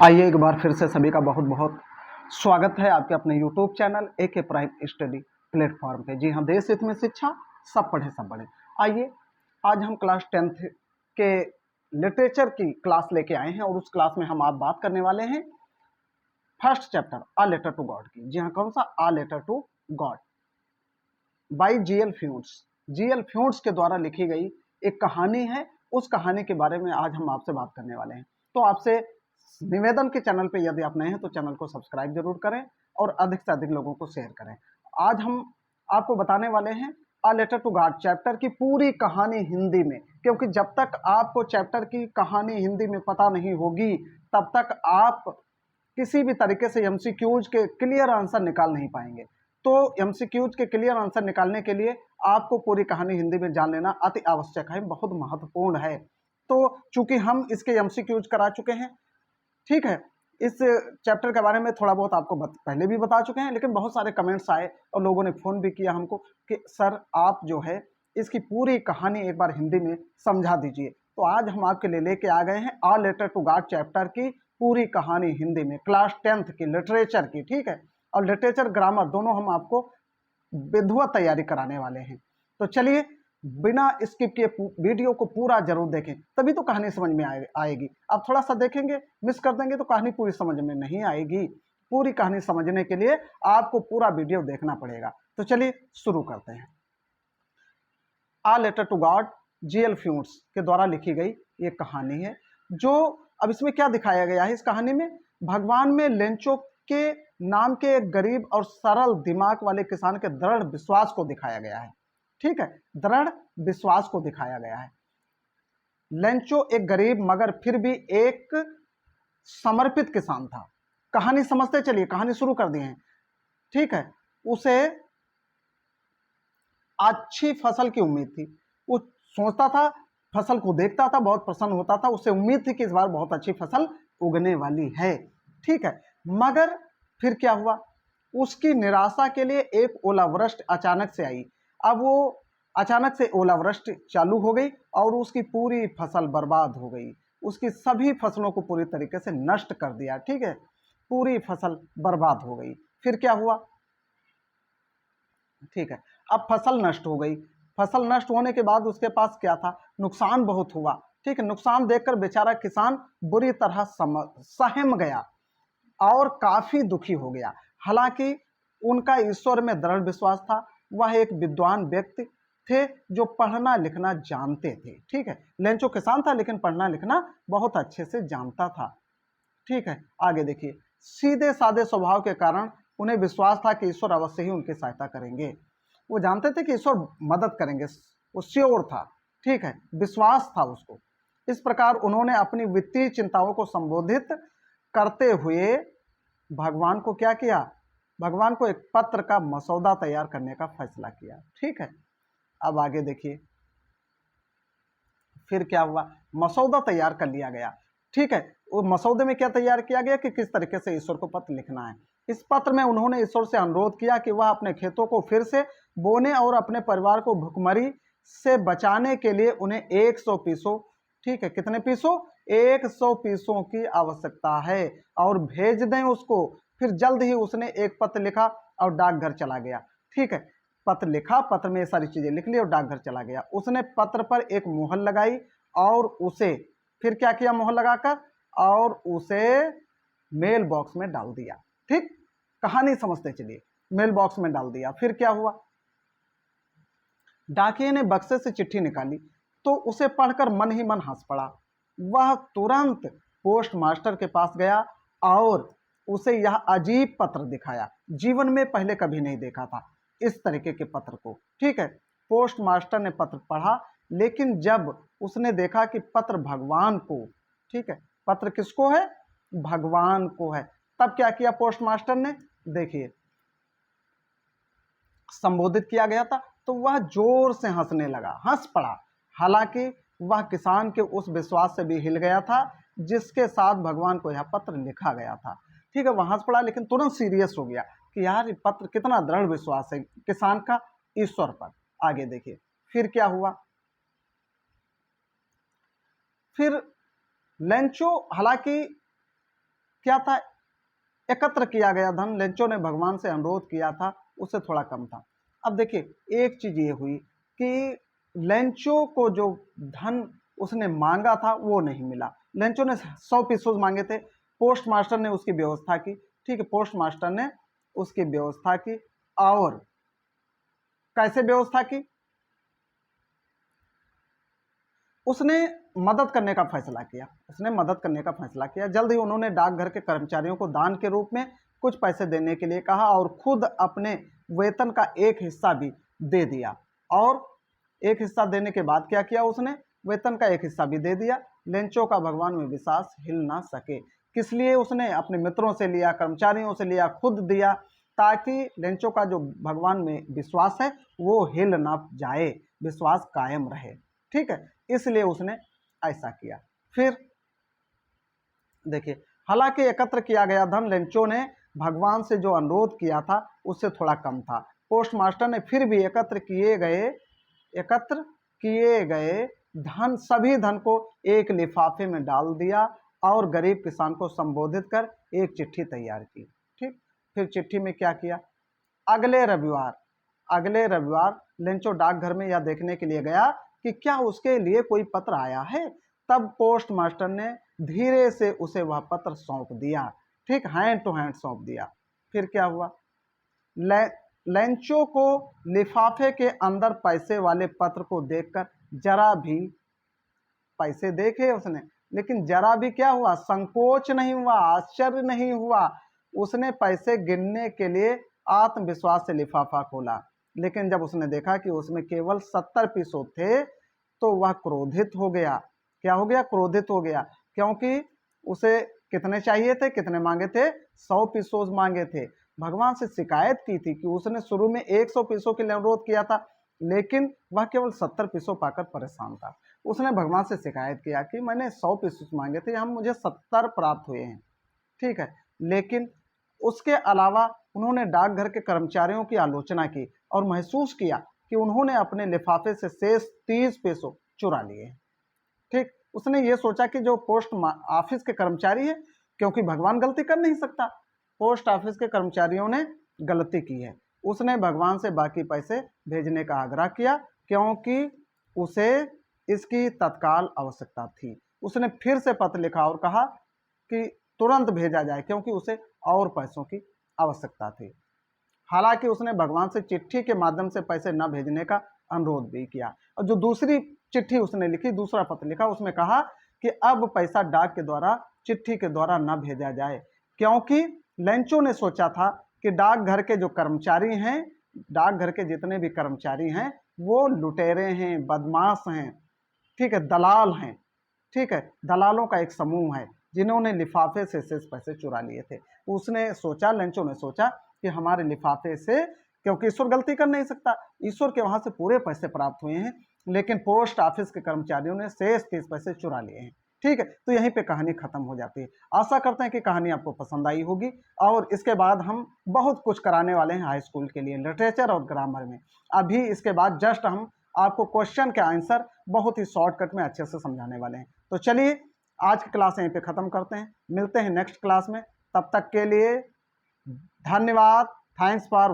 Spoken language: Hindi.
आइए एक बार फिर से सभी का बहुत बहुत स्वागत है आपके अपने YouTube channel AK prime study platform पे। जी हाँ, देश हित में शिक्षा, सब पढ़े सब बढ़े। आइए आज हम क्लास 10th के लिटरेचर की क्लास लेके आए हैं और उस क्लास में हम आज बात करने वाले हैं first chapter a letter to God की। जी हाँ, कौन सा? A letter to God by GL Fuentes. GL Fuentes के द्वारा लिखी गई एक कहानी है। उस कहानी के बारे में आज हम आपसे बात करने वाले हैं। तो आपसे निवेदन के चैनल पे यदि आप नए हैं तो चैनल को सब्सक्राइब जरूर करें और अधिक से अधिक लोगों को शेयर करें। आज हम आपको बताने वाले हैं a letter to God chapter की पूरी कहानी हिंदी में, क्योंकि जब तक आपको चैप्टर की कहानी हिंदी में पता नहीं होगी तब तक आप किसी भी तरीके से एमसीक्यूज के क्लियर आंसर निकाल नहीं पाएंगे। तो एमसीक्यूज के क्लियर आंसर निकालने के लिए आपको पूरी कहानी हिंदी में जान लेना अति आवश्यक है, बहुत महत्वपूर्ण है। तो चूंकि हम इसके एमसीक्यूज करा चुके हैं, ठीक है, इस चैप्टर के बारे में थोड़ा बहुत आपको पहले भी बता चुके हैं, लेकिन बहुत सारे कमेंट्स आए और लोगों ने फ़ोन भी किया हमको कि सर आप जो है इसकी पूरी कहानी एक बार हिंदी में समझा दीजिए। तो आज हम आपके लिए लेके आ गए हैं a letter to God chapter की पूरी कहानी हिंदी में, क्लास 10th की लिटरेचर की, ठीक है। और लिटरेचर ग्रामर दोनों हम आपको विधिवत तैयारी कराने वाले हैं। तो चलिए बिना स्किप किए वीडियो को पूरा जरूर देखें, तभी तो कहानी समझ में आएगी। आप थोड़ा सा देखेंगे, मिस कर देंगे तो कहानी पूरी समझ में नहीं आएगी। पूरी कहानी समझने के लिए आपको पूरा वीडियो देखना पड़ेगा। तो चलिए शुरू करते हैं। A letter to God GL Fuentes के द्वारा लिखी गई ये कहानी है। जो अब इसमें क्या दिखाया गया है, इस कहानी में भगवान में लेंचो के नाम के एक गरीब और सरल दिमाग वाले किसान के दृढ़ विश्वास को दिखाया गया है, ठीक है, दृढ़ विश्वास को दिखाया गया है। लेंचो एक गरीब मगर फिर भी एक समर्पित किसान था। कहानी समझते चलिए, कहानी शुरू कर दी है, ठीक है। उसे अच्छी फसल की उम्मीद थी। वो सोचता था, फसल को देखता था, बहुत प्रसन्न होता था, उसे उम्मीद थी कि इस बार बहुत अच्छी फसल उगने वाली है, ठीक है। मगर फिर क्या हुआ, उसकी निराशा के लिए एक ओलावृष्टि अचानक से आई। अब वो अचानक से ओलावृष्टि चालू हो गई और उसकी पूरी फसल बर्बाद हो गई। उसकी सभी फसलों को पूरी तरीके से नष्ट कर दिया, ठीक है, पूरी फसल बर्बाद हो गई। फिर क्या हुआ, ठीक है, अब फसल नष्ट हो गई। फसल नष्ट होने के बाद उसके पास क्या था, नुकसान बहुत हुआ, ठीक है। नुकसान देखकर बेचारा किसान बुरी तरह सहम गया और काफी दुखी हो गया। हालांकि उनका ईश्वर में दृढ़ विश्वास था। वह एक विद्वान व्यक्ति थे जो पढ़ना लिखना जानते थे, ठीक है। लेंचो किसान था लेकिन पढ़ना लिखना बहुत अच्छे से जानता था, ठीक है। आगे देखिए, सीधे साधे स्वभाव के कारण उन्हें विश्वास था कि ईश्वर अवश्य ही उनकी सहायता करेंगे। वो जानते थे कि ईश्वर मदद करेंगे, वो श्योर था, ठीक है, विश्वास था उसको। इस प्रकार उन्होंने अपनी वित्तीय चिंताओं को संबोधित करते हुए भगवान को क्या किया, भगवान को एक पत्र का मसौदा तैयार करने का फैसला किया, ठीक है। अब आगे देखिए, फिर क्या हुआ, मसौदा तैयार कर लिया गया, ठीक है। वो मसौदे में क्या तैयार किया गया कि किस तरीके से ईश्वर को पत्र लिखना है। इस पत्र में उन्होंने ईश्वर से अनुरोध किया कि वह अपने खेतों को फिर से बोने और अपने परिवार को भुखमरी से बचाने के लिए उन्हें 100 पीसों, ठीक है, कितने पीसों, 100 पीसों की आवश्यकता है और भेज दें उसको। फिर जल्द ही उसने एक पत्र लिखा और डाकघर चला गया, ठीक है। पत्र लिखा, पत्र में ये सारी चीजें लिख ली और डाकघर चला गया। उसने पत्र पर एक मोहर लगाई और उसे फिर क्या किया, मोहर लगाकर और उसे मेल बॉक्स में डाल दिया, ठीक। कहानी समझते चलिए, मेल बॉक्स में डाल दिया। फिर क्या हुआ, डाकिये ने बक्से से चिट्ठी निकाली तो उसे पढ़कर मन ही मन हंस पड़ा। वह तुरंत पोस्ट मास्टर के पास गया और उसे यह अजीब पत्र दिखाया। जीवन में पहले कभी नहीं देखा था इस तरीके के पत्र को, ठीक है। पोस्ट मास्टर ने पत्र पढ़ा, लेकिन जब उसने देखा कि पत्र भगवान को, ठीक है, पत्र किसको है, भगवान को है, तब क्या किया पोस्ट मास्टर ने, देखिए संबोधित किया गया था तो वह जोर से हंसने लगा, हंस पड़ा। हालांकि वह किसान के उस विश्वास से भी हिल गया था जिसके साथ भगवान को यह पत्र लिखा गया था, ठीक है। वह हंस पड़ा लेकिन तुरंत सीरियस हो गया कि यार ये पत्र, कितना दृढ़ विश्वास है किसान का ईश्वर पर। आगे देखिए, फिर क्या हुआ, फिर लेंचो हालांकि क्या था, एकत्र किया गया धन लेंचो ने भगवान से अनुरोध किया था उससे थोड़ा कम था। अब देखिए एक चीज ये हुई कि लेंचो को जो धन उसने मांगा था वो नहीं मिला। लेंचो ने 100 पीसों मांगे थे, पोस्ट मास्टर ने उसकी व्यवस्था की, ठीक है, पोस्ट मास्टर ने उसकी व्यवस्था की। और कैसे व्यवस्था की, उसने मदद करने का फैसला किया, उसने मदद करने का फैसला किया। जल्द ही उन्होंने डाकघर के कर्मचारियों को दान के रूप में कुछ पैसे देने के लिए कहा और खुद अपने वेतन का एक हिस्सा भी दे दिया। और एक हिस्सा देने के बाद क्या किया उसने, वेतन का एक हिस्सा भी दे दिया। लेंचो का भगवान में विश्वास हिल ना सके, किस लिए उसने अपने मित्रों से लिया, कर्मचारियों से लिया, खुद दिया, ताकि लेंचो का जो भगवान में विश्वास है वो हिल ना जाए, विश्वास कायम रहे, ठीक है, इसलिए उसने ऐसा किया। फिर देखिए, हालांकि एकत्र किया गया धन लेंचो ने भगवान से जो अनुरोध किया था उससे थोड़ा कम था। पोस्ट मास्टर ने फिर भी एकत्र किए गए धन, सभी धन को एक लिफाफे में डाल दिया और गरीब किसान को संबोधित कर एक चिट्ठी तैयार की, ठीक। फिर चिट्ठी में क्या किया, अगले रविवार लेंचो डाकघर में यह देखने के लिए गया कि क्या उसके लिए कोई पत्र आया है। तब पोस्ट मास्टर ने धीरे से उसे वह पत्र सौंप दिया, ठीक, हैंड टू हैंड सौंप दिया। फिर क्या हुआ, लेंचो को लिफाफे के अंदर पैसे वाले पत्र को देखकर जरा भी, पैसे देखे उसने लेकिन जरा भी क्या हुआ, संकोच नहीं हुआ, आश्चर्य नहीं हुआ। उसने पैसे गिनने के लिए आत्मविश्वास से लिफाफा खोला, लेकिन जब उसने देखा कि उसमें केवल 70 पीसों थे तो वह क्रोधित हो गया। क्या हो गया, क्रोधित हो गया, क्योंकि उसे कितने चाहिए थे, कितने मांगे थे, 100 पीसों मांगे थे। भगवान से शिकायत की थी कि उसने शुरू में 100 पीसों के लिए अनुरोध किया था, लेकिन वह केवल 70 पीसों पाकर परेशान था। उसने भगवान से शिकायत किया कि मैंने 100 पीसों मांगे थे, हम मुझे 70 प्राप्त हुए हैं, ठीक है। लेकिन उसके अलावा उन्होंने डाकघर के कर्मचारियों की आलोचना की और महसूस किया कि उन्होंने अपने लिफाफे से शेष 30 पैसों चुरा लिए, ठीक। उसने ये सोचा कि जो पोस्ट ऑफिस के कर्मचारी है, क्योंकि भगवान गलती कर नहीं सकता, पोस्ट ऑफिस के कर्मचारियों ने गलती की है। उसने भगवान से बाकी पैसे भेजने का आग्रह किया क्योंकि उसे इसकी तत्काल आवश्यकता थी। उसने फिर से पत्र लिखा और कहा कि तुरंत भेजा जाए क्योंकि उसे और पैसों की आवश्यकता थी। हालांकि उसने भगवान से चिट्ठी के माध्यम से पैसे न भेजने का अनुरोध भी किया। और जो दूसरी चिट्ठी उसने लिखी, दूसरा पत्र लिखा, उसमें कहा कि अब पैसा डाक के द्वारा, चिट्ठी के द्वारा न भेजा जाए, क्योंकि लेंचो ने सोचा था कि डाकघर के जो कर्मचारी हैं, डाकघर के जितने भी कर्मचारी हैं वो लुटेरे हैं, बदमाश हैं, ठीक है, दलाल हैं, ठीक है, दलालों का एक समूह है जिन्होंने लिफाफे से शेष पैसे चुरा लिए थे। उसने सोचा, लेंचो ने सोचा कि हमारे लिफाफे से, क्योंकि ईश्वर गलती कर नहीं सकता, ईश्वर के वहां से पूरे पैसे प्राप्त हुए हैं, लेकिन पोस्ट ऑफिस के कर्मचारियों ने शेष 30 पैसे चुरा लिए हैं, ठीक है। तो यहीं पे कहानी खत्म हो जाती है। आशा करते हैं कि कहानी आपको पसंद आई होगी और इसके बाद हम बहुत कुछ कराने वाले हैं हाई स्कूल के लिए, लिटरेचर और ग्रामर में। अभी इसके बाद जस्ट हम आपको क्वेश्चन के आंसर बहुत ही शॉर्टकट में अच्छे से समझाने वाले हैं। तो चलिए आज की क्लास यहीं पे ख़त्म करते हैं, मिलते हैं नेक्स्ट क्लास में। तब तक के लिए धन्यवाद, थैंक्स फॉर